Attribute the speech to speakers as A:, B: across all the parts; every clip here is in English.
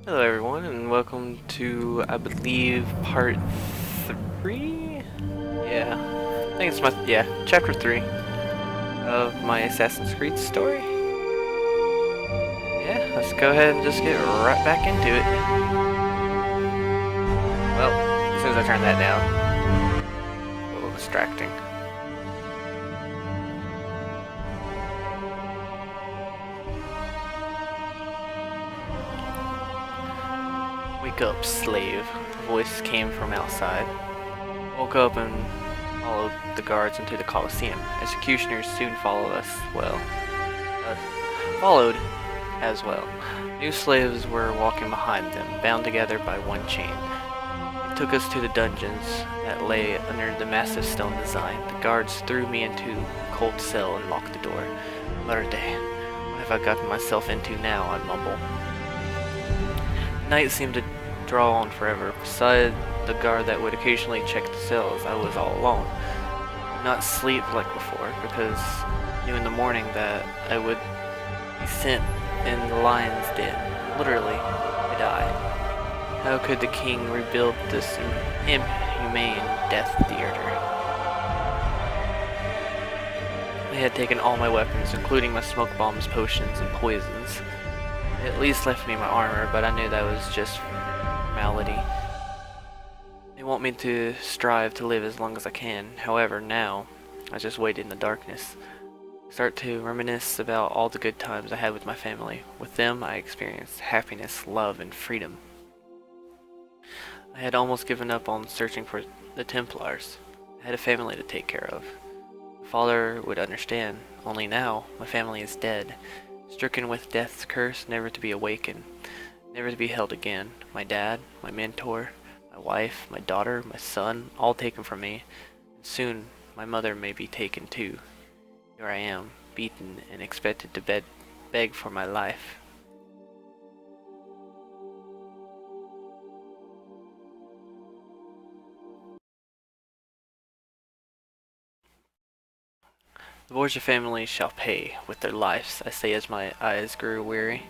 A: Hello everyone and welcome to, I believe, part 3? Yeah, I think it's chapter 3 of my Assassin's Creed story. Yeah, let's go ahead and just get right back into it. Well, as soon as I turn that down, a little distracting. Wake up, slave. The voice came from outside. Woke up and followed the guards into the Colosseum. Executioners soon followed us, followed as well. New slaves were walking behind them, bound together by one chain. They took us to the dungeons that lay under the massive stone design. The guards threw me into a cold cell and locked the door. Murde, what have I gotten myself into now? I mumble. Night seemed to draw on forever. Beside the guard that would occasionally check the cells, I was all alone. I would not sleep like before, because I knew in the morning that I would be sent in the lion's den. Literally, I die. How could the king rebuild this inhumane death theater? They had taken all my weapons, including my smoke bombs, potions, and poisons. They at least left me my armor, but I knew that was just formality. They want me to strive to live as long as I can. However, now, I just wait in the darkness. I start to reminisce about all the good times I had with my family. With them, I experienced happiness, love, and freedom. I had almost given up on searching for the Templars. I had a family to take care of. My father would understand, only now, my family is dead, stricken with death's curse, never to be awakened, never to be held again. My dad, my mentor, my wife, my daughter, my son, all taken from me, and soon my mother may be taken too. Here I am, beaten and expected to beg for my life. The Borgia family shall pay with their lives, I say as my eyes grew weary.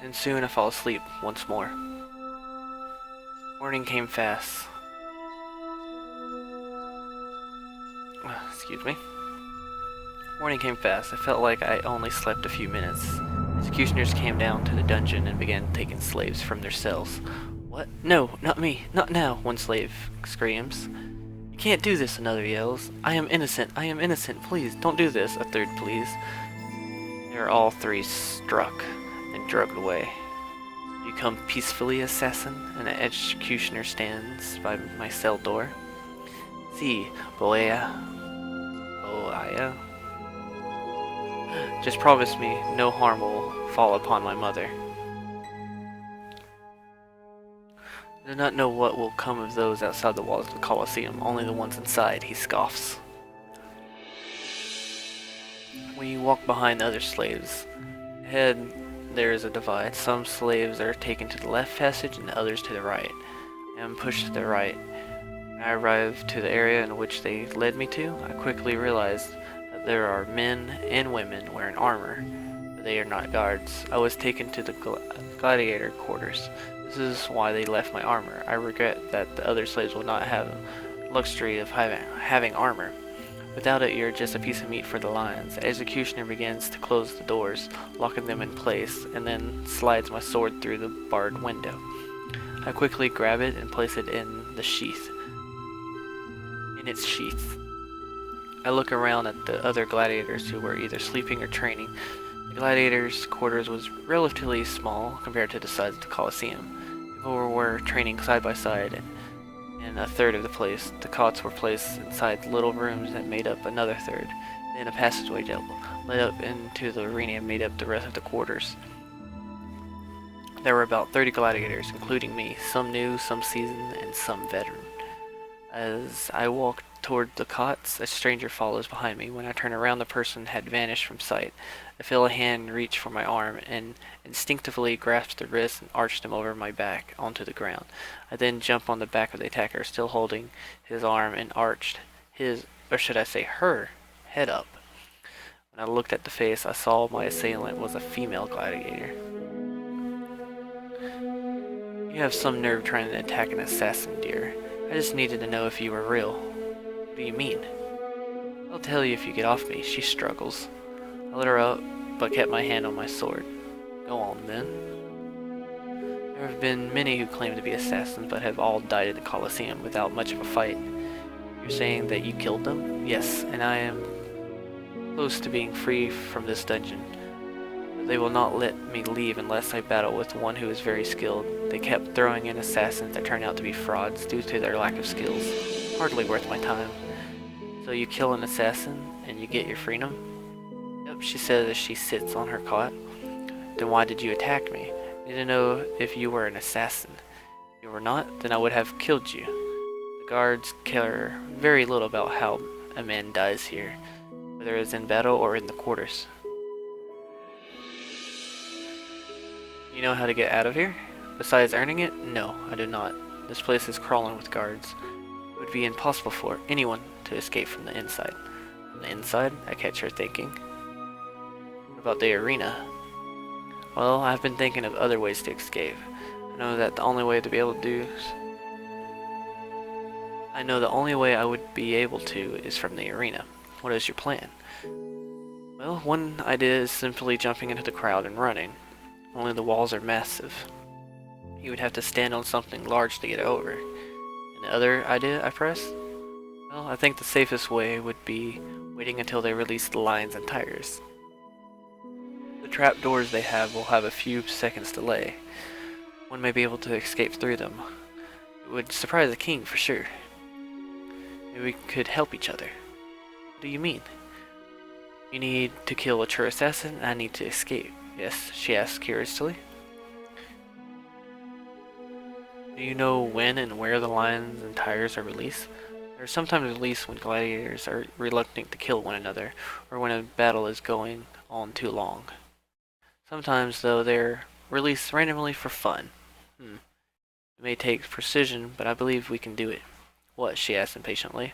A: And soon I fall asleep once more. Morning came fast. Excuse me. Morning came fast. I felt like I only slept a few minutes. Executioners came down to the dungeon and began taking slaves from their cells. What? No, not me. Not now, one slave screams. You can't do this, another yells. I am innocent. I am innocent. Please, don't do this, a third pleads. They are all three struck and drugged away. You come peacefully, assassin? An executioner stands by my cell door. See, Boea. Just promise me no harm will fall upon my mother. I do not know what will come of those outside the walls of the Colosseum, only the ones inside, he scoffs. We walk behind the other slaves. Ahead, there is a divide. Some slaves are taken to the left passage and others to the right. I am pushed to the right. When I arrive to the area in which they led me to, I quickly realized that there are men and women wearing armor, but they are not guards. I was taken to the gladiator quarters. This is why they left my armor. I regret that the other slaves will not have the luxury of having armor. Without it, you're just a piece of meat for the lions. The executioner begins to close the doors, locking them in place, and then slides my sword through the barred window. I quickly grab it and place it in its sheath. I look around at the other gladiators who were either sleeping or training. The gladiators' quarters was relatively small compared to the size of the Colosseum. People were training side by side, and a third of the place. The cots were placed inside little rooms that made up another third. Then a passageway that led up into the arena made up the rest of the quarters. There were about 30 gladiators, including me, some new, some seasoned, and some veteran. As I walk toward the cots, a stranger follows behind me. When I turn around, the person had vanished from sight. I feel a hand reach for my arm and instinctively grasp the wrist and arch him over my back onto the ground. I then jump on the back of the attacker, still holding his arm and arched his, or should I say her, head up. When I looked at the face, I saw my assailant was a female gladiator. You have some nerve trying to attack an assassin, dear. I just needed to know if you were real. What do you mean? I'll tell you if you get off me, she struggles. I let her up, but kept my hand on my sword. Go on, then. There have been many who claim to be assassins, but have all died in the Colosseum without much of a fight. You're saying that you killed them? Yes, and I am close to being free from this dungeon. But they will not let me leave unless I battle with one who is very skilled. They kept throwing in assassins that turned out to be frauds due to their lack of skills. Hardly worth my time. So you kill an assassin, and you get your freedom? Yep, she says as she sits on her cot. Then why did you attack me? I need to know if you were an assassin. If you were not, then I would have killed you. The guards care very little about how a man dies here, whether it's in battle or in the quarters. You know how to get out of here? Besides earning it? No, I do not. This place is crawling with guards. It would be impossible for anyone to escape from the inside. From the inside? I catch her thinking. What about the arena? Well, I've been thinking of other ways to escape. I know the only way I would be able to is from the arena. What is your plan? Well, one idea is simply jumping into the crowd and running. Only the walls are massive. You would have to stand on something large to get over. And the other idea, I press? Well, I think the safest way would be waiting until they release the lions and tigers. The trapdoors they have will have a few seconds delay. One may be able to escape through them. It would surprise the king for sure. Maybe we could help each other. What do you mean? You need to kill a true assassin, and I need to escape. Yes, she asks curiously. Do you know when and where the lions and tigers are released? They're sometimes released when gladiators are reluctant to kill one another, or when a battle is going on too long. Sometimes, though, they're released randomly for fun. It may take precision, but I believe we can do it. What? She asks impatiently.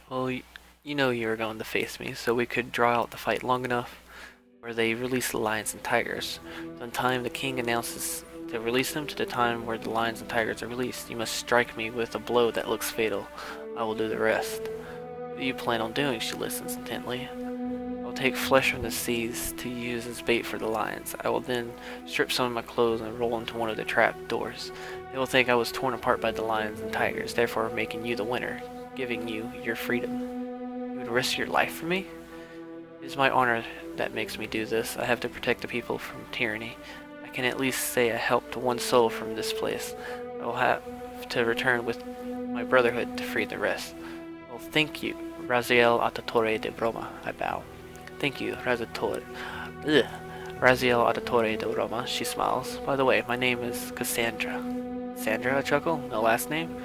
A: Well, you know you are going to face me, so we could draw out the fight long enough where they release the lions and tigers. From the time the king announces to release them to the time where the lions and tigers are released, you must strike me with a blow that looks fatal. I will do the rest. What do you plan on doing? She listens intently. I will take flesh from the seas to use as bait for the lions. I will then strip some of my clothes and roll into one of the trap doors. They will think I was torn apart by the lions and tigers, therefore making you the winner, giving you your freedom. You would risk your life for me? It is my honor that makes me do this. I have to protect the people from tyranny. I can at least say I helped one soul from this place. I will have to return with my brotherhood to free the rest. Well, thank you, Raziel Atatore de Broma. I bow. Thank you, Raziel Atatore de Broma. She smiles. By the way, my name is Cassandra. Sandra, I chuckle. No last name?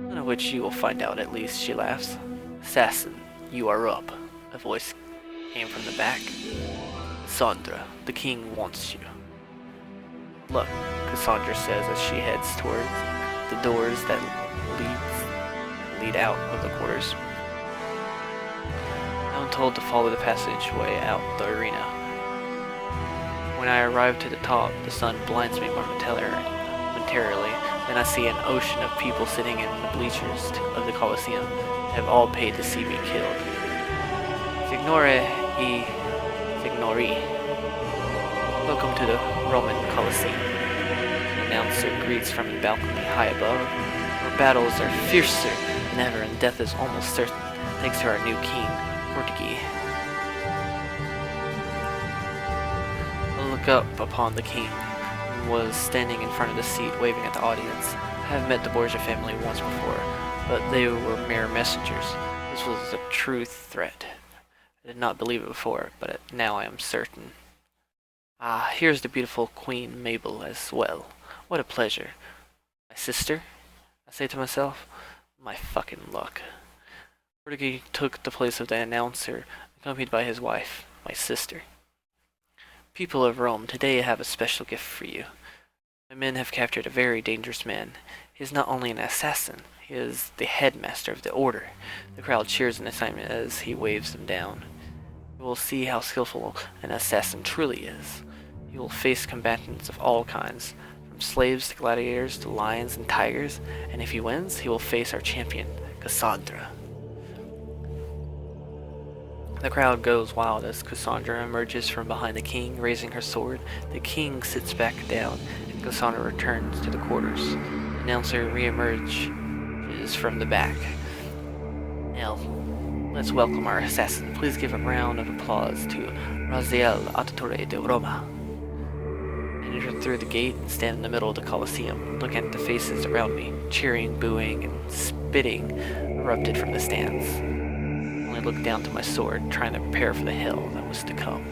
A: None of which you will find out, at least, she laughs. Assassin, you are up. A voice came from the back. Cassandra, the king wants you. Look, Cassandra says as she heads towards the doors that lead out of the quarters. I am told to follow the passageway out the arena. When I arrive to the top, the sun blinds me momentarily. Then I see an ocean of people sitting in the bleachers of the Colosseum. They have all paid to see me killed. Signore e signori, welcome to the Roman Colosseum. The announcer greets from the balcony high above. Our battles are fiercer than ever, and death is almost certain, thanks to our new king, Portuguese. I look up upon the king, who was standing in front of the seat waving at the audience. I have met the Borgia family once before, but they were mere messengers. This was a true threat. I did not believe it before, but now I am certain. Ah, here's the beautiful Queen Mabel as well. What a pleasure. My sister? I say to myself. My fucking luck. Portuguese took the place of the announcer, accompanied by his wife, my sister. People of Rome, today I have a special gift for you. My men have captured a very dangerous man. He is not only an assassin, he is the headmaster of the order. The crowd cheers in excitement as he waves them down. You will see how skillful an assassin truly is. He will face combatants of all kinds, from slaves to gladiators to lions and tigers, and if he wins, he will face our champion, Cassandra. The crowd goes wild as Cassandra emerges from behind the king, raising her sword. The king sits back down, and Cassandra returns to the quarters. The announcer reemerges from the back. Now, let's welcome our assassin. Please give a round of applause to Raziel Atatore de Roma. I enter through the gate and stand in the middle of the Colosseum, looking at the faces around me. Cheering, booing, and spitting erupted from the stands. I looked down to my sword, trying to prepare for the hell that was to come.